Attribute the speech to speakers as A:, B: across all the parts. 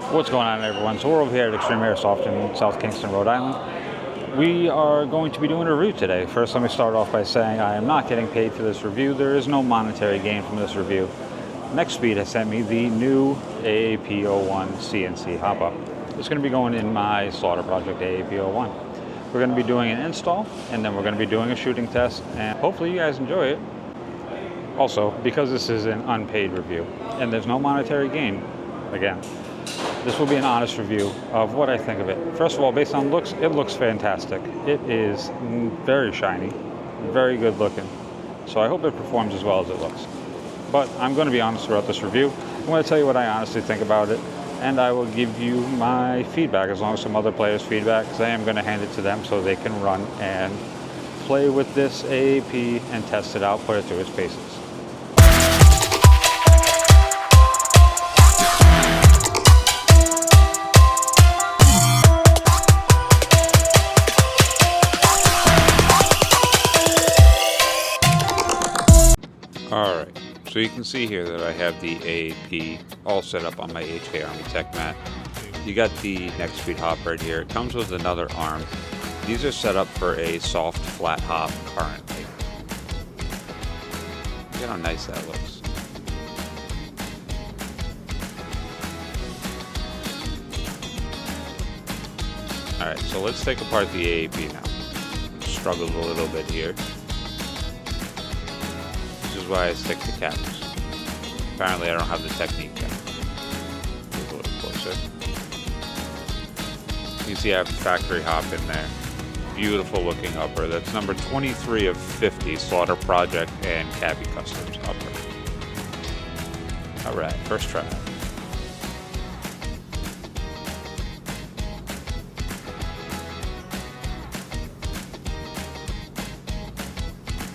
A: What's going on, everyone? So we're over here at Extreme Airsoft in South Kingston, Rhode Island. We are going to be doing a review today. First, let me start off by saying I am not getting paid for this review. There is no monetary gain from this review. Nexxspeed has sent me the new aap-01 CNC hop-up. It's going to be going in my slaughter project aap-01. We're going to be doing an install, and then we're going to be doing a shooting test, and hopefully you guys enjoy it. Also, because this is an unpaid review, and there's no monetary gain, again, this will be an honest review of what I think of it. First of all, based on looks, it looks fantastic. It is very shiny, very good looking. So I hope it performs as well as it looks. But I'm going to be honest throughout this review. I'm going to tell you what I honestly think about it, and I will give you my feedback as long as some other players' feedback, because I am going to hand it to them so they can run and play with this AAP and test it out, put it through its paces. Alright, so you can see here that I have the AAP all set up on my HK Army Tech mat. You got the Nexxspeed hop right here. It comes with another arm. These are set up for a soft flat hop currently. Look at how nice that looks. Alright, so let's take apart the AAP now. Struggled a little bit here. This is why I stick to caps. Apparently I don't have the technique down. Move a little closer. You see I have factory hop in there. Beautiful looking upper. That's number 23 of 50 Slaughter Project and Cabby Customs upper. Alright, first try.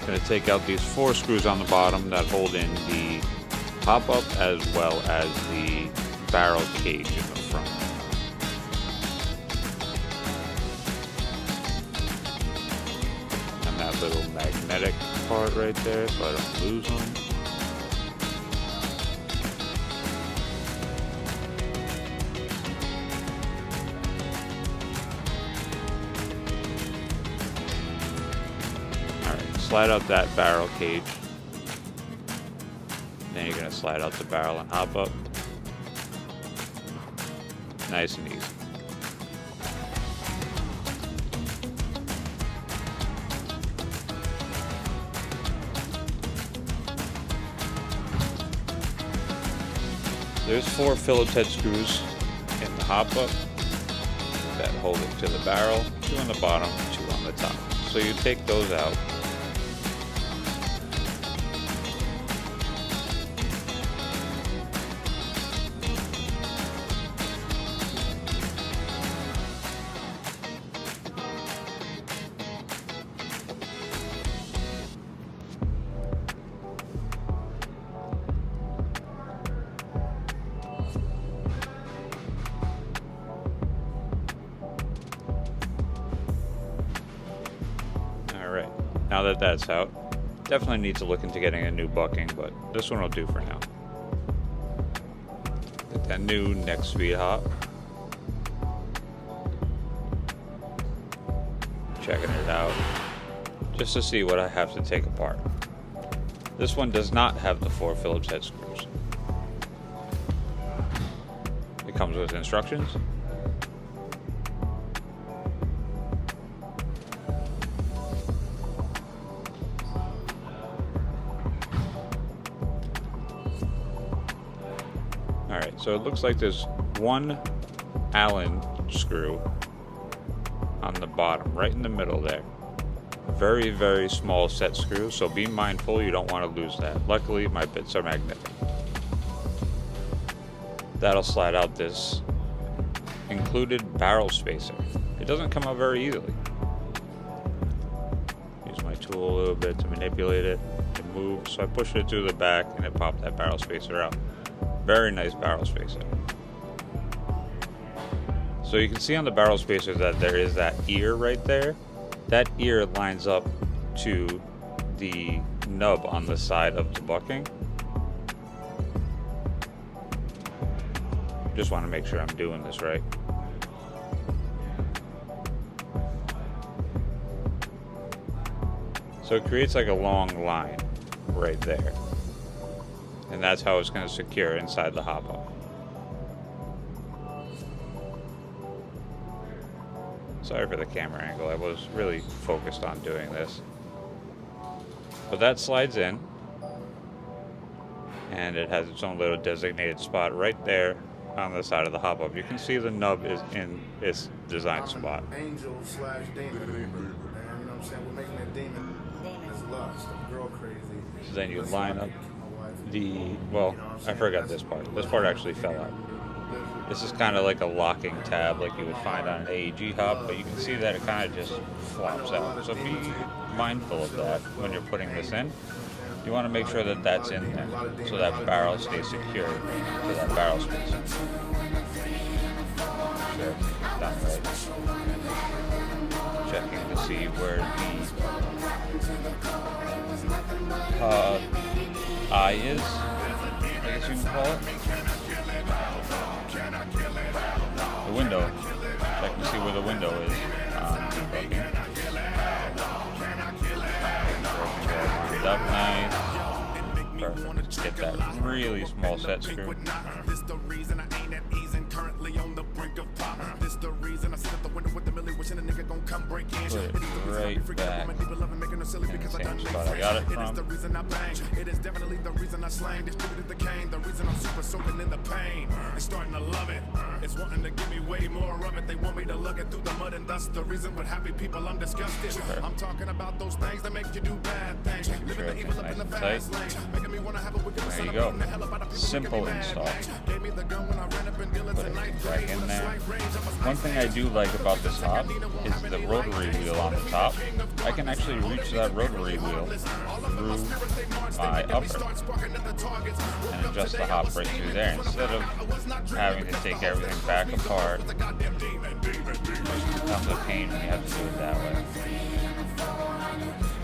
A: Going to take out these 4 screws on the bottom that hold in the pop-up as well as the barrel cage in the front. And that little magnetic part right there so I don't lose them. Slide out that barrel cage. Then you're going to slide out the barrel and hop up. Nice and easy. There's 4 Phillips head screws in the hop up that hold it to the barrel, 2 on the bottom, 2 on the top. So you take those out. Now that that's out, definitely need to look into getting a new bucking, but this one will do for now. Get that new Nexxspeed hop. Checking it out, just to see what I have to take apart. This one does not have the 4 Phillips head screws. It comes with instructions. Alright, so it looks like there's 1 Allen screw on the bottom, right in the middle there. Very, very small set screw, so be mindful you don't want to lose that. Luckily, my bits are magnetic. That'll slide out this included barrel spacer. It doesn't come out very easily. Use my tool a little bit to manipulate it. It moves, so I push it to the back and it popped that barrel spacer out. Very nice barrel spacer. So you can see on the barrel spacer that there is that ear right there. That ear lines up to the nub on the side of the bucking. Just want to make sure I'm doing this right. So it creates like a long line right there. And that's how it's going to secure inside the hop-up. Sorry for the camera angle, I was really focused on doing this. But that slides in, and it has its own little designated spot right there on the side of the hop-up. You can see the nub is in its design spot.
B: Angel slash demon. You know what I'm saying? We're making a demon. It's lust, girl crazy.
A: So then you line up well, I forgot this part. This part actually fell out. This is kind of like a locking tab like you would find on an AEG hop, but you can see that it kind of just flops out. So be mindful of that when you're putting this in. You want to make sure that that's in there so that barrel stays secure to that barrel space. Sure, done right. Checking to see where the eye is, I guess you can call it. The window. Check to see where the window is. Lined up nice. Perfect. Get that really small set screw. Put it right back in the same spot I got it from.
C: It is definitely the reason I slang, distributed the cane, the reason I'm super soaking in the pain. They're starting to love it. It's wanting to give me way more of it. They want me to lug it through the mud and dust. The reason with happy people I'm disgusted. I'm talking about those things that make you do bad things. Living the evil up in the fast lane. Making me want to have a wicked
A: there you go. Simple install.
C: Gave me the gun when I ran up in Dillon's
A: Put
C: at
A: it
C: night.
A: back in there. One thing I do like about this hop is the rotary wheel on the top. I can actually reach that rotary wheel through my upper and adjust the hop right through there instead of having to take everything back apart. It becomes a pain when you have to do it that way.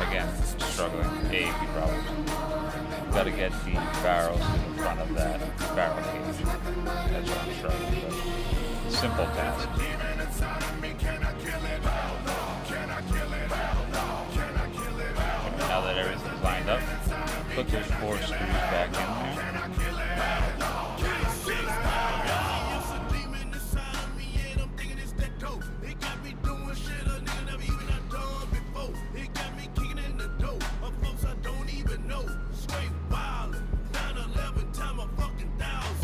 A: Again, struggling. AAP problems. Got to get the barrels to the front of that barrel cage. That's what I'm struggling with. Simple task. Now that everything's lined up, put those 4 screws back in there.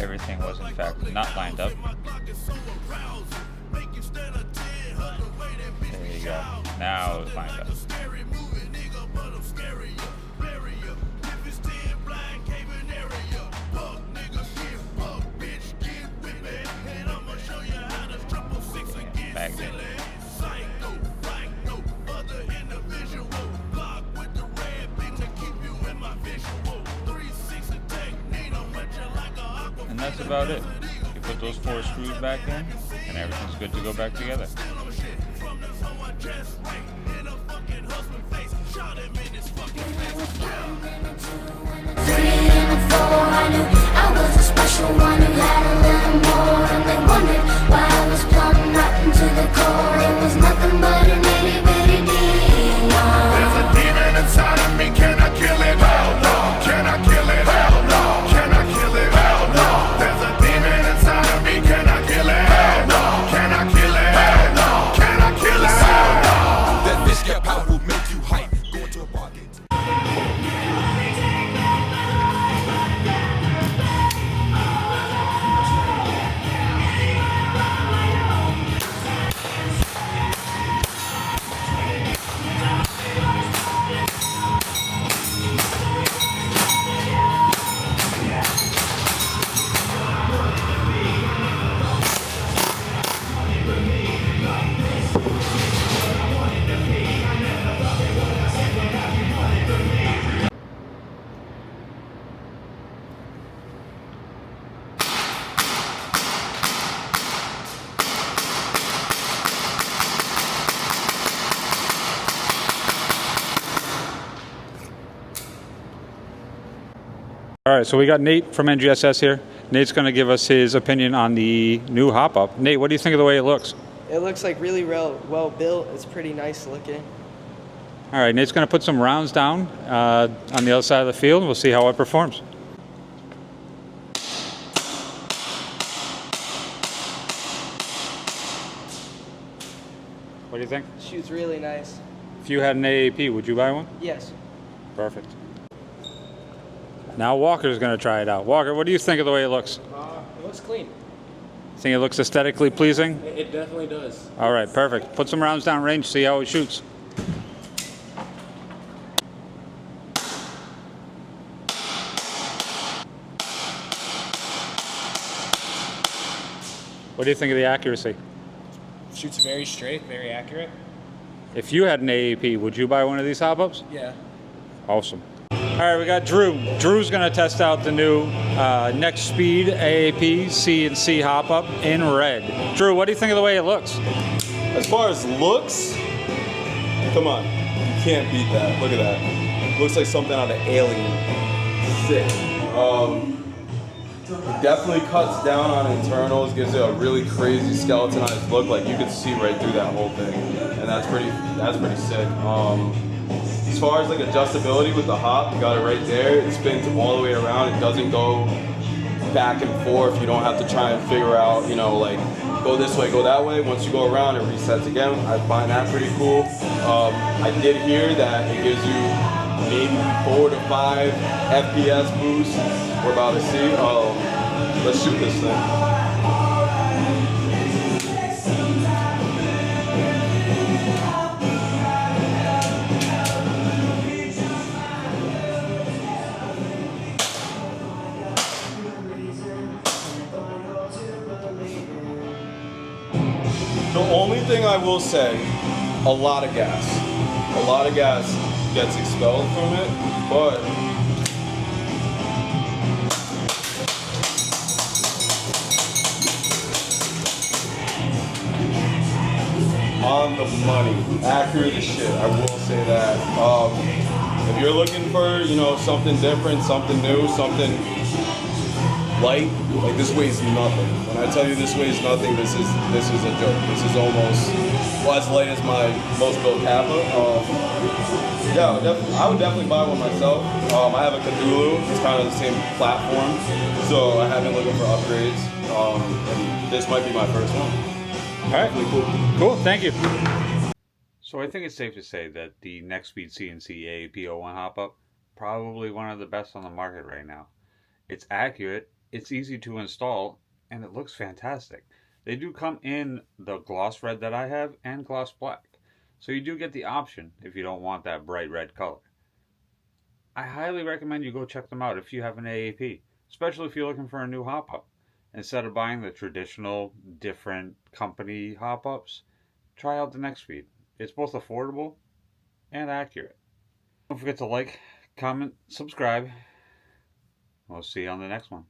A: Everything was in fact not lined up. There you go. Now it's lined up. Bagged in. And that's about it. You put those 4 screws back in, and everything's good to go back together.
D: I was a special one who had a little more, and they wondered why I was plumb rotten to the core. It was nothing but an itty bitty demon.
C: There's a demon inside of me. Can I kill it? Hell no. Can I kill it? Hell no. Can I kill it? Hell no. There's a demon inside of me. Can I kill it? Hell no. Can I kill it? Hell no. Can I kill it? Hell no. That bitch got power will make you hype. Go to a bar gate.
A: All right, so we got Nate from NGSS here. Nate's going to give us his opinion on the new hop-up. Nate, what do you think of the way it looks?
E: It looks like really well built. It's pretty nice looking.
A: All right, Nate's going to put some rounds down on the other side of the field, and we'll see how it performs. What do you think?
E: Shoots really nice.
A: If you had an AAP, would you buy one?
E: Yes.
A: Perfect. Now Walker's going to try it out. Walker, what do you think of the way it looks?
F: It looks clean.
A: Think it looks aesthetically pleasing?
F: It definitely does.
A: All right, perfect. Put some rounds down range, see how it shoots. What do you think of the accuracy?
F: Shoots very straight, very accurate.
A: If you had an AAP, would you buy one of these hop-ups?
F: Yeah.
A: Awesome. All right, we got Drew. Drew's going to test out the new Nexxspeed AAP CNC hop-up in red. Drew, what do you think of the way it looks?
G: As far as looks, come on, you can't beat that. Look at that. Looks like something out of Alien. Sick. It definitely cuts down on internals, gives it a really crazy skeletonized look. Like you could see right through that whole thing, and that's pretty sick. As far as like adjustability with the hop, you got it right there. It spins all the way around. It doesn't go back and forth. You don't have to try and figure out, you know, like go this way, go that way. Once you go around, it resets again. I find that pretty cool. I did hear that it gives you maybe 4 to 5 FPS boost. We're about to see. Let's shoot this thing. The only thing I will say, a lot of gas. A lot of gas gets expelled from it, but on the money. Accurate as shit, I will say that. If you're looking for, you know, something different, something new, something light, like this weighs nothing. When I tell you this weighs nothing, this is a joke. This is almost, well, as light as my most built Kappa. Yeah, I would definitely buy one myself. I have a Cthulhu, it's kind of the same platform, so I have been looking for upgrades, and this might be my first one.
A: All right, cool, thank you. So I think it's safe to say that the Nexxspeed CNC aap-01 hop-up, probably one of the best on the market right now. It's accurate, it's easy to install, and it looks fantastic. They do come in the gloss red that I have and gloss black. So you do get the option if you don't want that bright red color. I highly recommend you go check them out if you have an AAP, especially if you're looking for a new hop-up. Instead of buying the traditional different company hop-ups, try out the Nexxspeed. It's both affordable and accurate. Don't forget to like, comment, subscribe. We'll see you on the next one.